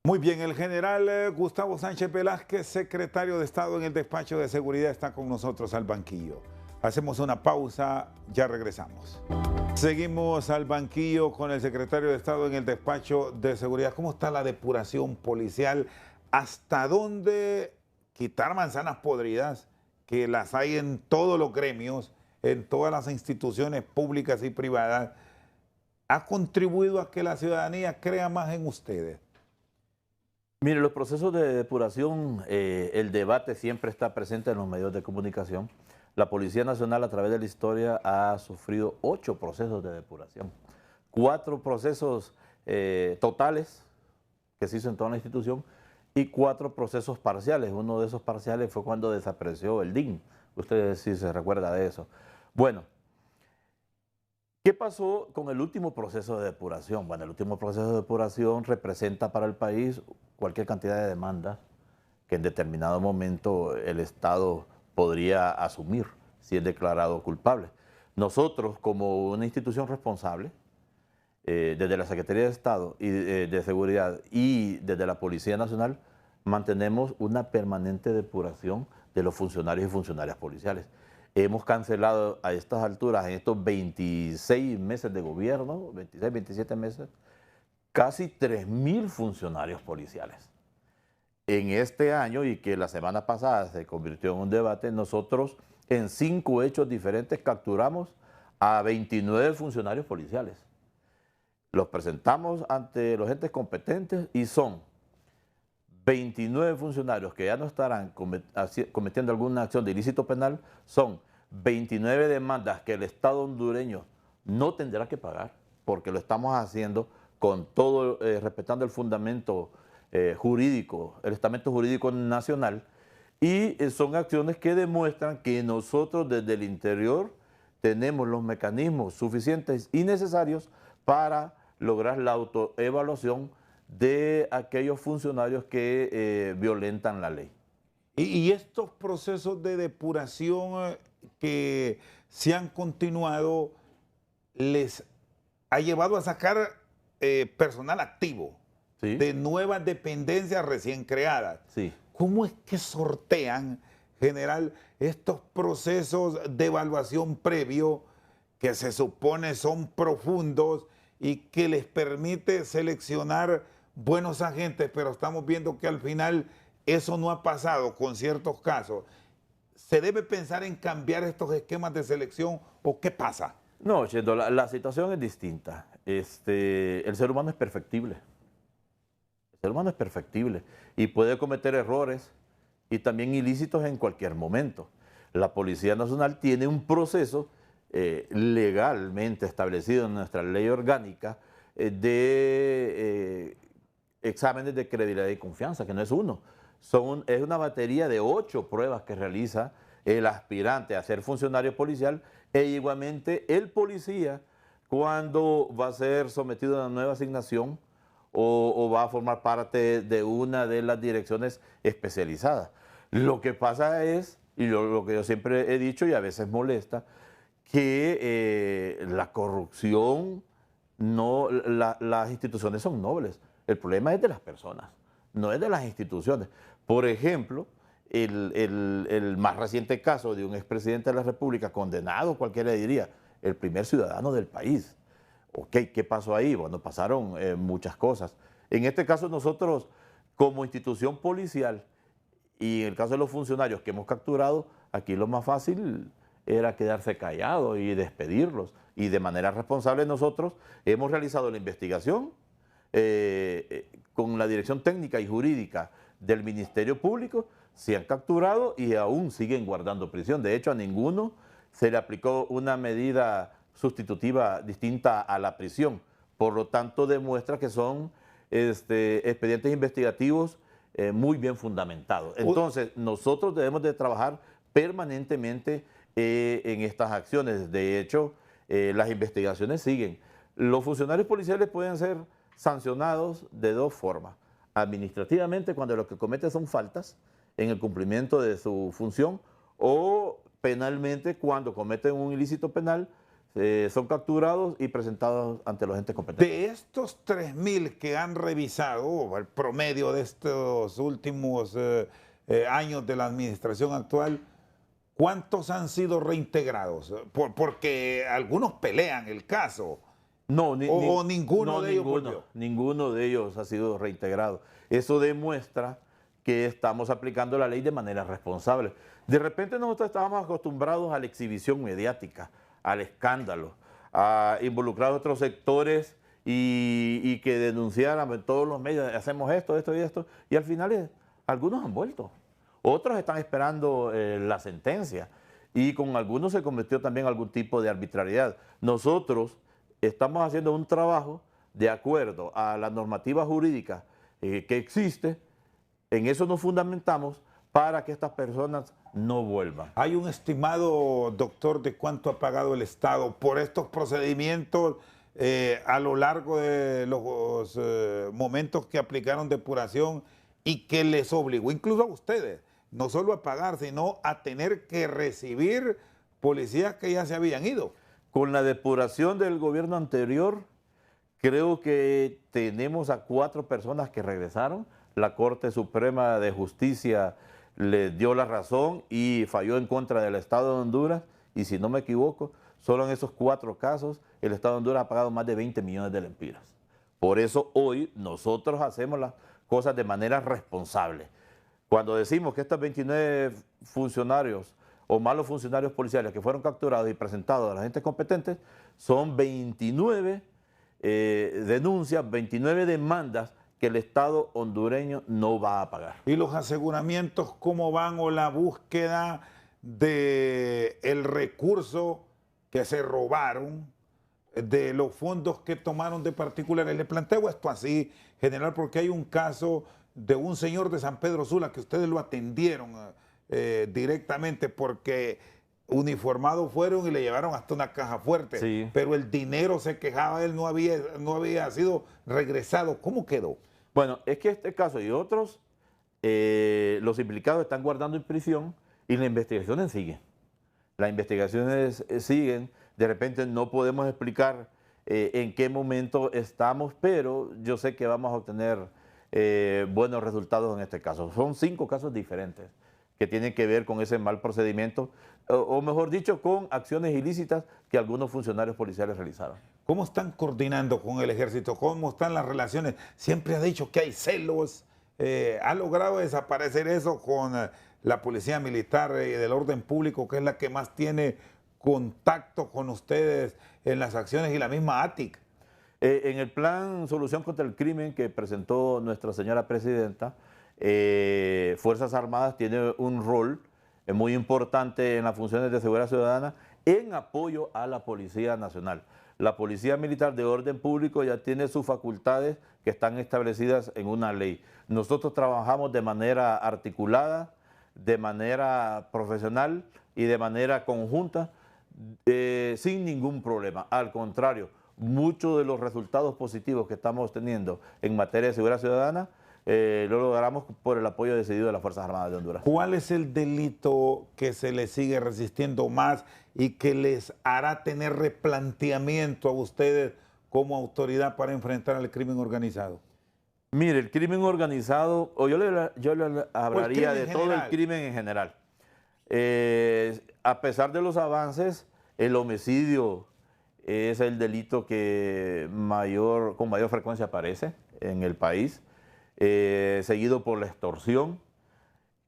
Muy bien, el general Gustavo Sánchez Velázquez, secretario de Estado en el Despacho de Seguridad, está con nosotros al banquillo. Hacemos una pausa, ya regresamos. Seguimos al banquillo con el secretario de Estado en el despacho de seguridad. ¿Cómo está la depuración policial? ¿Hasta dónde quitar manzanas podridas, que las hay en todos los gremios, en todas las instituciones públicas y privadas, ha contribuido a que la ciudadanía crea más en ustedes? Mire, los procesos de depuración, el debate siempre está presente en los medios de comunicación. La Policía Nacional a través de la historia ha sufrido 8 procesos de depuración. 4 procesos totales que se hizo en toda la institución y 4 procesos parciales. Uno de esos parciales fue cuando desapareció el DIN. Usted sí se recuerda de eso. Bueno, ¿qué pasó con el último proceso de depuración? Bueno, el último proceso de depuración representa para el país cualquier cantidad de demandas que en determinado momento el Estado podría asumir si es declarado culpable. Nosotros, como una institución responsable, desde la Secretaría de Estado y de Seguridad y desde la Policía Nacional, mantenemos una permanente depuración de los funcionarios y funcionarias policiales. Hemos cancelado a estas alturas, en estos 26 meses de gobierno, 26, 27 meses, casi 3.000 funcionarios policiales. En este año, y que la semana pasada se convirtió en un debate, nosotros en 5 hechos diferentes capturamos a 29 funcionarios policiales. Los presentamos ante los entes competentes y son 29 funcionarios que ya no estarán cometiendo alguna acción de ilícito penal, son 29 demandas que el Estado hondureño no tendrá que pagar, porque lo estamos haciendo con todo, respetando el fundamento jurídico, el estamento jurídico nacional, y son acciones que demuestran que nosotros desde el interior tenemos los mecanismos suficientes y necesarios para lograr la autoevaluación de aquellos funcionarios que violentan la ley. Y estos procesos de depuración que se han continuado, ¿les ha llevado a sacar personal activo? ¿Sí? De nuevas dependencias recién creadas. Sí. ¿Cómo es que sortean, general, estos procesos de evaluación previo que se supone son profundos y que les permite seleccionar buenos agentes, pero estamos viendo que al final eso no ha pasado con ciertos casos? ¿Se debe pensar en cambiar estos esquemas de selección o qué pasa? No, Chendo, la situación es distinta. El ser humano es perfectible. El ser humano es perfectible y puede cometer errores y también ilícitos en cualquier momento. La Policía Nacional tiene un proceso legalmente establecido en nuestra ley orgánica de exámenes de credibilidad y confianza, que no es uno. Es una batería de 8 pruebas que realiza el aspirante a ser funcionario policial e igualmente el policía cuando va a ser sometido a una nueva asignación o va a formar parte de una de las direcciones especializadas. Lo que pasa es, y lo que yo siempre he dicho y a veces molesta, que la corrupción, las instituciones son nobles. El problema es de las personas, no es de las instituciones. Por ejemplo, el más reciente caso de un expresidente de la República condenado, cualquiera diría, el primer ciudadano del país. Ok, ¿qué pasó ahí? Bueno, pasaron muchas cosas. En este caso nosotros, como institución policial, y en el caso de los funcionarios que hemos capturado, aquí lo más fácil era quedarse callado y despedirlos. Y de manera responsable nosotros hemos realizado la investigación con la dirección técnica y jurídica del Ministerio Público, se han capturado y aún siguen guardando prisión. De hecho, a ninguno se le aplicó una medida sustitutiva distinta a la prisión. Por lo tanto, demuestra que son expedientes investigativos muy bien fundamentados. Entonces, nosotros debemos de trabajar permanentemente en estas acciones. De hecho, las investigaciones siguen. Los funcionarios policiales pueden ser sancionados de 2 formas. Administrativamente, cuando lo que cometen son faltas en el cumplimiento de su función, o penalmente, cuando cometen un ilícito penal, son capturados y presentados ante los entes competentes. De estos 3.000 que han revisado, el promedio de estos últimos años de la administración actual, ¿cuántos han sido reintegrados? Porque algunos pelean el caso. No, o ninguno de ellos volvió. Ninguno de ellos ha sido reintegrado. Eso demuestra que estamos aplicando la ley de manera responsable. De repente nosotros estábamos acostumbrados a la exhibición mediática, al escándalo, a involucrar a otros sectores y que denunciaran en todos los medios, hacemos esto, esto y esto, y al final algunos han vuelto. Otros están esperando la sentencia y con algunos se cometió también algún tipo de arbitrariedad. Nosotros estamos haciendo un trabajo de acuerdo a la normativa jurídica que existe, en eso nos fundamentamos para que estas personas no vuelvan. ¿Hay un estimado, doctor, de cuánto ha pagado el Estado por estos procedimientos a lo largo de los momentos que aplicaron depuración y que les obligó incluso a ustedes, no solo a pagar, sino a tener que recibir policías que ya se habían ido? Con la depuración del gobierno anterior, creo que tenemos a 4 personas que regresaron. La Corte Suprema de Justicia les dio la razón y falló en contra del Estado de Honduras. Y si no me equivoco, solo en esos 4 casos el Estado de Honduras ha pagado más de 20 millones de lempiras. Por eso hoy nosotros hacemos las cosas de manera responsable. Cuando decimos que estos 29 funcionarios o malos funcionarios policiales que fueron capturados y presentados a la gente competente, son 29 denuncias, 29 demandas que el Estado hondureño no va a pagar. ¿Y los aseguramientos cómo van o la búsqueda del recurso que se robaron, de los fondos que tomaron de particulares? Le planteo esto así, general, porque hay un caso de un señor de San Pedro Sula que ustedes lo atendieron directamente porque uniformados fueron y le llevaron hasta una caja fuerte, sí. Pero el dinero, se quejaba él, no había sido regresado. ¿Cómo quedó? Bueno, es que este caso y otros, los implicados están guardando en prisión y las investigaciones siguen. Las investigaciones siguen, de repente no podemos explicar en qué momento estamos, pero yo sé que vamos a obtener buenos resultados en este caso. Son 5 casos diferentes que tienen que ver con ese mal procedimiento, o mejor dicho, con acciones ilícitas que algunos funcionarios policiales realizaron. ¿Cómo están coordinando con el ejército? ¿Cómo están las relaciones? Siempre ha dicho que hay celos. ¿Ha logrado desaparecer eso con la policía militar y del orden público, que es la que más tiene contacto con ustedes en las acciones, y la misma ATIC? En el plan Solución contra el Crimen que presentó nuestra señora presidenta, Fuerzas Armadas tiene un rol muy importante en las funciones de seguridad ciudadana en apoyo a la Policía Nacional. La Policía Militar de Orden Público ya tiene sus facultades que están establecidas en una ley. Nosotros trabajamos de manera articulada, de manera profesional y de manera conjunta, sin ningún problema. Al contrario, muchos de los resultados positivos que estamos teniendo en materia de seguridad ciudadana lo logramos por el apoyo decidido de las Fuerzas Armadas de Honduras. ¿Cuál es el delito que se le sigue resistiendo más y que les hará tener replanteamiento a ustedes como autoridad para enfrentar al crimen organizado? Mire, el crimen organizado, o yo le hablaría de todo el crimen en general. A pesar de los avances, el homicidio es el delito que con mayor frecuencia aparece en el país. Seguido por la extorsión,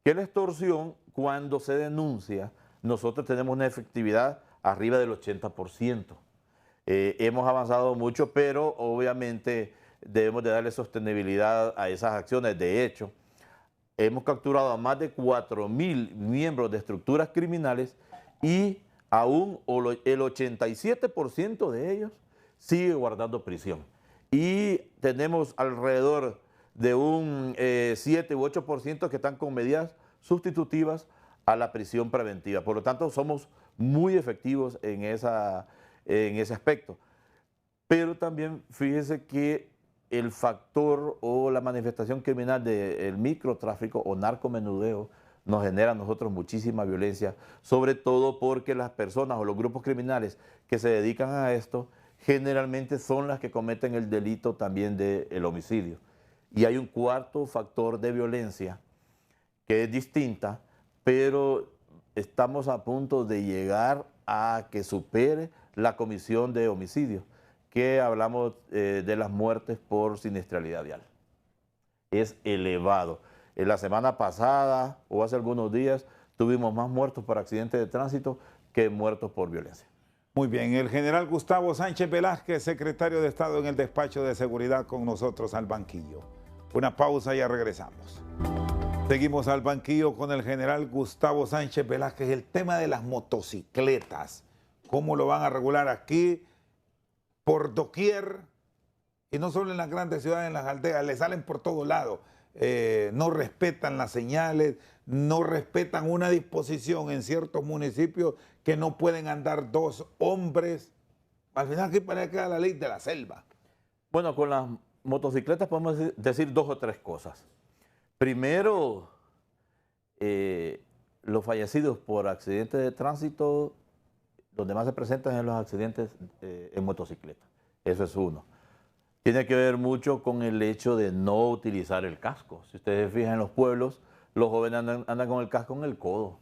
que la extorsión, cuando se denuncia, nosotros tenemos una efectividad arriba del 80%. Hemos avanzado mucho, pero obviamente debemos de darle sostenibilidad a esas acciones. De hecho, hemos capturado a más de 4.000 miembros de estructuras criminales y aún el 87% de ellos sigue guardando prisión. Y tenemos alrededor de un 7 u 8% que están con medidas sustitutivas a la prisión preventiva. Por lo tanto, somos muy efectivos en ese aspecto. Pero también fíjese que el factor o la manifestación criminal del microtráfico o narcomenudeo nos genera a nosotros muchísima violencia, sobre todo porque las personas o los grupos criminales que se dedican a esto generalmente son las que cometen el delito también del homicidio. Y hay un cuarto factor de violencia que es distinta, pero estamos a punto de llegar a que supere la comisión de homicidios, que hablamos de las muertes por siniestralidad vial. Es elevado. En la semana pasada o hace algunos días tuvimos más muertos por accidentes de tránsito que muertos por violencia. Muy bien, el general Gustavo Sánchez Velázquez, secretario de Estado en el despacho de seguridad, con nosotros al banquillo. Una pausa y ya regresamos. Seguimos al banquillo con el general Gustavo Sánchez Velázquez. El tema de las motocicletas, ¿cómo lo van a regular aquí? Por doquier, y no solo en las grandes ciudades, en las aldeas, le salen por todos lados. No respetan las señales, no respetan una disposición en ciertos municipios que no pueden andar dos hombres. Al final aquí parece que es la ley de la selva. Bueno, con las motocicletas podemos decir dos o tres cosas. Primero, los fallecidos por accidentes de tránsito, donde más se presentan en los accidentes en motocicleta. Eso es uno. Tiene que ver mucho con el hecho de no utilizar el casco. Si ustedes se fijan en los pueblos, los jóvenes andan con el casco en el codo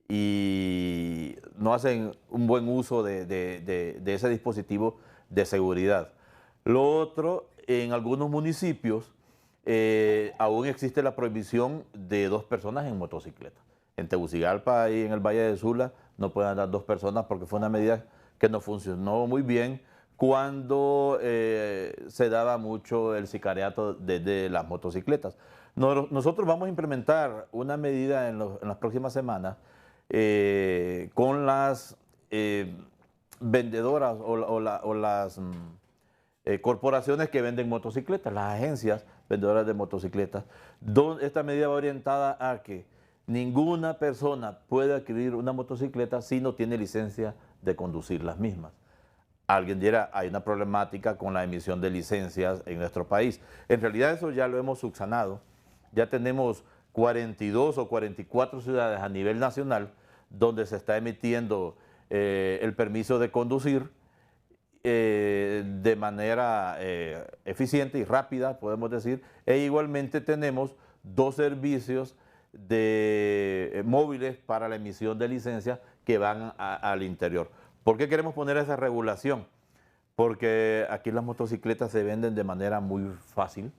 y no hacen un buen uso de ese dispositivo de seguridad. Lo otro, en algunos municipios aún existe la prohibición de 2 personas en motocicleta. En Tegucigalpa y en el Valle de Sula no pueden andar 2 personas porque fue una medida que no funcionó muy bien cuando se daba mucho el sicariato desde las motocicletas. Nosotros vamos a implementar una medida en las próximas semanas con las vendedoras o las corporaciones que venden motocicletas, las agencias vendedoras de motocicletas. Esta medida va orientada a que ninguna persona puede adquirir una motocicleta si no tiene licencia de conducir las mismas. Alguien dirá, hay una problemática con la emisión de licencias en nuestro país. En realidad eso ya lo hemos subsanado. Ya tenemos 42 o 44 ciudades a nivel nacional donde se está emitiendo el permiso de conducir de manera eficiente y rápida, podemos decir. E igualmente tenemos 2 servicios de móviles para la emisión de licencias que van al interior. ¿Por qué queremos poner esa regulación? Porque aquí las motocicletas se venden de manera muy fácil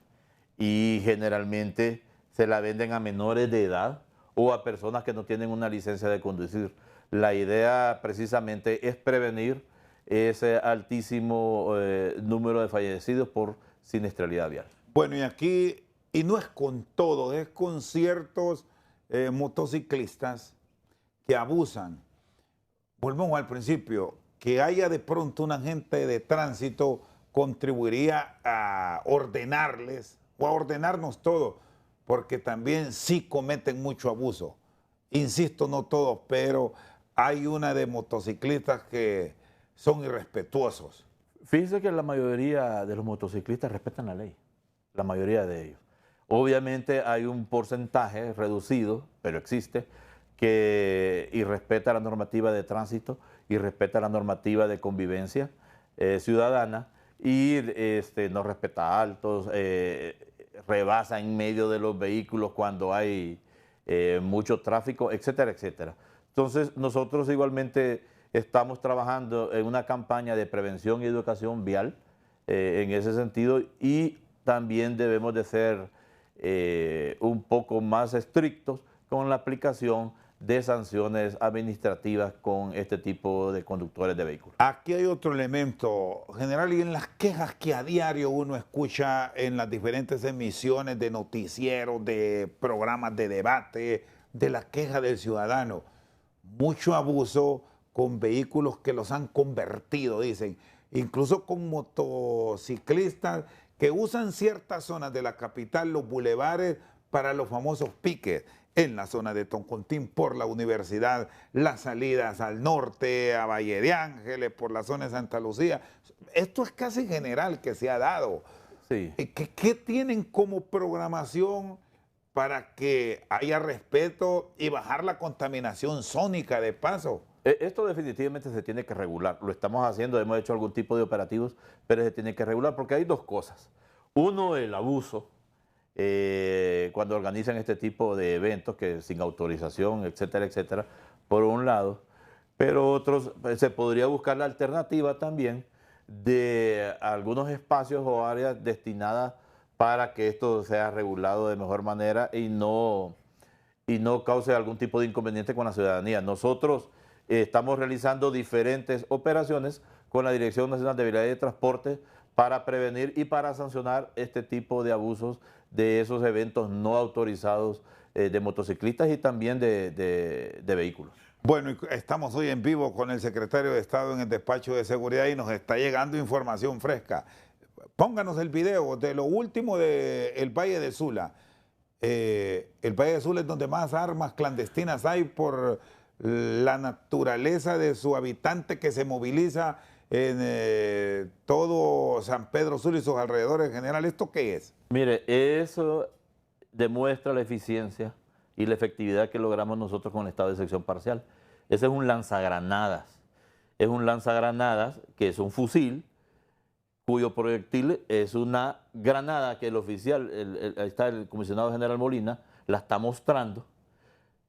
y generalmente se la venden a menores de edad o a personas que no tienen una licencia de conducir. La idea precisamente es prevenir ese altísimo número de fallecidos por siniestralidad vial. Bueno, y aquí, y no es con todo, es con ciertos motociclistas que abusan. Volvemos al principio, que haya de pronto un agente de tránsito contribuiría a ordenarles o a ordenarnos todo, porque también sí cometen mucho abuso. Insisto, no todos, pero hay una de motociclistas que son irrespetuosos. Fíjense que la mayoría de los motociclistas respetan la ley, la mayoría de ellos. Obviamente hay un porcentaje reducido, pero existe, que irrespeta la normativa de tránsito y respeta la normativa de convivencia ciudadana y no respeta altos, rebasa en medio de los vehículos cuando hay mucho tráfico, etcétera, etcétera. Entonces nosotros igualmente estamos trabajando en una campaña de prevención y educación vial en ese sentido, y también debemos de ser un poco más estrictos con la aplicación de sanciones administrativas con este tipo de conductores de vehículos. Aquí hay otro elemento, general, y en las quejas que a diario uno escucha en las diferentes emisiones de noticieros, de programas de debate, de la queja del ciudadano. Mucho abuso con vehículos que los han convertido, dicen, incluso con motociclistas que usan ciertas zonas de la capital, los bulevares, para los famosos piques. En la zona de Toncontín por la universidad, las salidas al norte, a Valle de Ángeles, por la zona de Santa Lucía. Esto es casi general que se ha dado. Sí. ¿Qué tienen como programación para que haya respeto y bajar la contaminación sónica de paso? Esto definitivamente se tiene que regular. Lo estamos haciendo, hemos hecho algún tipo de operativos, pero se tiene que regular porque hay 2 cosas. Uno, el abuso, cuando organizan este tipo de eventos que sin autorización, etcétera, etcétera, por un lado. Pero otros, se podría buscar la alternativa también de algunos espacios o áreas destinadas para que esto sea regulado de mejor manera y no cause algún tipo de inconveniente con la ciudadanía. Nosotros estamos realizando diferentes operaciones con la Dirección Nacional de Vialidad y Transporte para prevenir y para sancionar este tipo de abusos de esos eventos no autorizados de motociclistas y también de vehículos. Bueno, estamos hoy en vivo con el secretario de Estado en el despacho de seguridad y nos está llegando información fresca. Pónganos el video de lo último del Valle de Sula. El Valle de Sula es donde más armas clandestinas hay por la naturaleza de su habitante que se moviliza en todo San Pedro Sula y sus alrededores en general. ¿Esto qué es? Mire, eso demuestra la eficiencia y la efectividad que logramos nosotros con el estado de sección parcial. Ese es un lanzagranadas. Es un lanzagranadas que es un fusil cuyo proyectil es una granada que el oficial, ahí está el comisionado general Molina, la está mostrando.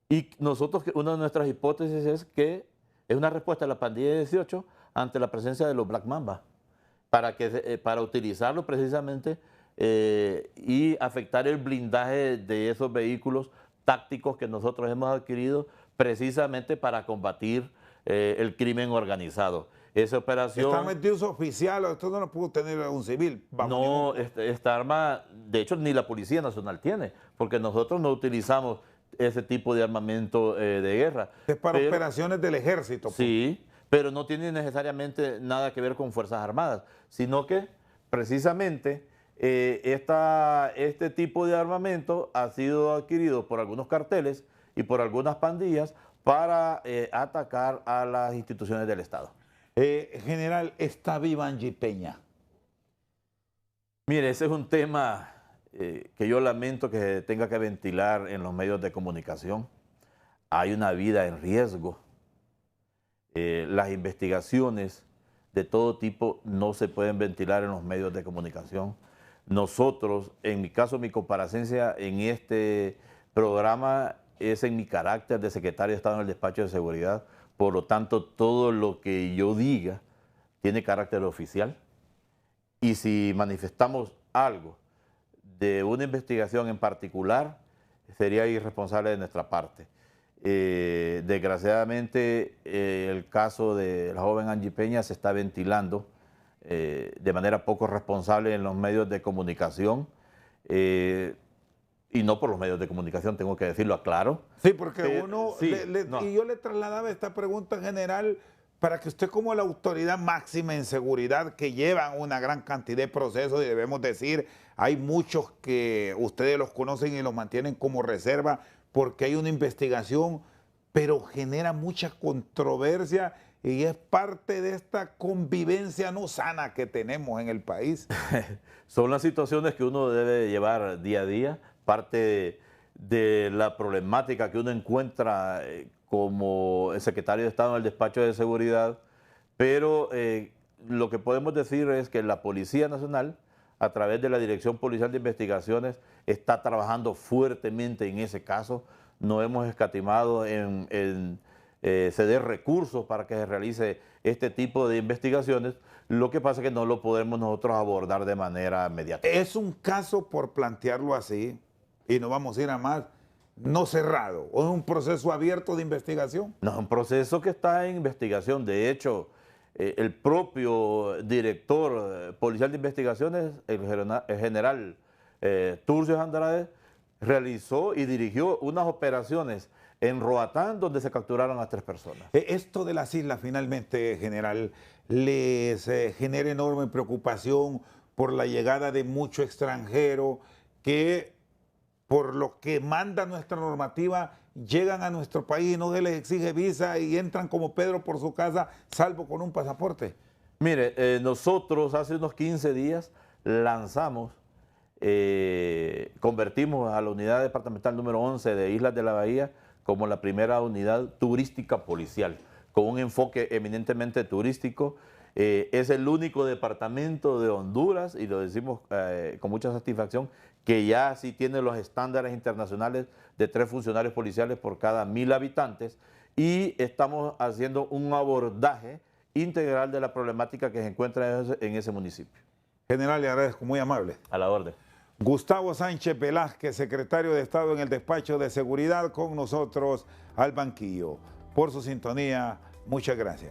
Y nosotros, una de nuestras hipótesis es que es una respuesta de la pandilla 18 ante la presencia de los Black Mamba, para utilizarlo precisamente y afectar el blindaje de esos vehículos tácticos que nosotros hemos adquirido precisamente para combatir el crimen organizado. Esa operación... ¿Está metido su oficial o esto no lo pudo tener un civil? No, esta arma, de hecho, ni la Policía Nacional tiene, porque nosotros no utilizamos ese tipo de armamento de guerra. Es para operaciones del ejército. Pues. Sí, pero no tiene necesariamente nada que ver con Fuerzas Armadas, sino que precisamente este tipo de armamento ha sido adquirido por algunos carteles y por algunas pandillas para atacar a las instituciones del Estado. General, ¿está viva Angie Peña? Mire, ese es un tema que yo lamento que se tenga que ventilar en los medios de comunicación. Hay una vida en riesgo. Las investigaciones de todo tipo no se pueden ventilar en los medios de comunicación. Nosotros, en mi caso, mi comparecencia en este programa es en mi carácter de secretario de Estado en el despacho de seguridad. Por lo tanto, todo lo que yo diga tiene carácter oficial. Y si manifestamos algo de una investigación en particular, sería irresponsable de nuestra parte. Desgraciadamente, el caso de la joven Angie Peña se está ventilando de manera poco responsable en los medios de comunicación. Y no por los medios de comunicación, tengo que decirlo, aclaro. Sí, porque no. Y yo le trasladaba esta pregunta en general para que usted, como la autoridad máxima en seguridad que llevan una gran cantidad de procesos, y debemos decir, hay muchos que ustedes los conocen y los mantienen como reserva porque hay una investigación, pero genera mucha controversia y es parte de esta convivencia no sana que tenemos en el país. Son las situaciones que uno debe llevar día a día, parte de la problemática que uno encuentra como el secretario de Estado en el despacho de seguridad, pero lo que podemos decir es que la Policía Nacional, a través de la Dirección Policial de Investigaciones, está trabajando fuertemente en ese caso. No hemos escatimado en ceder recursos para que se realice este tipo de investigaciones. Lo que pasa es que no lo podemos nosotros abordar de manera mediática. Es un caso, por plantearlo así, y no vamos a ir a más, no cerrado, o es un proceso abierto de investigación. No, es un proceso que está en investigación. De hecho, el propio director policial de investigaciones, el general Turcios Andrade, realizó y dirigió unas operaciones en Roatán donde se capturaron a 3 personas. Esto de las islas, finalmente, general, les genera enorme preocupación por la llegada de mucho extranjero que, por lo que manda nuestra normativa, llegan a nuestro país y no se les exige visa y entran como Pedro por su casa, salvo con un pasaporte. Mire, nosotros hace unos 15 días lanzamos, convertimos a la unidad departamental número 11 de Islas de la Bahía como la primera unidad turística policial, con un enfoque eminentemente turístico. Es el único departamento de Honduras, y lo decimos con mucha satisfacción, que ya sí tiene los estándares internacionales de 3 funcionarios policiales por cada 1000 habitantes, y estamos haciendo un abordaje integral de la problemática que se encuentra en ese municipio. General, le agradezco, muy amable. A la orden. Gustavo Sánchez Velázquez, secretario de Estado en el Despacho de Seguridad, con nosotros al banquillo. Por su sintonía, muchas gracias.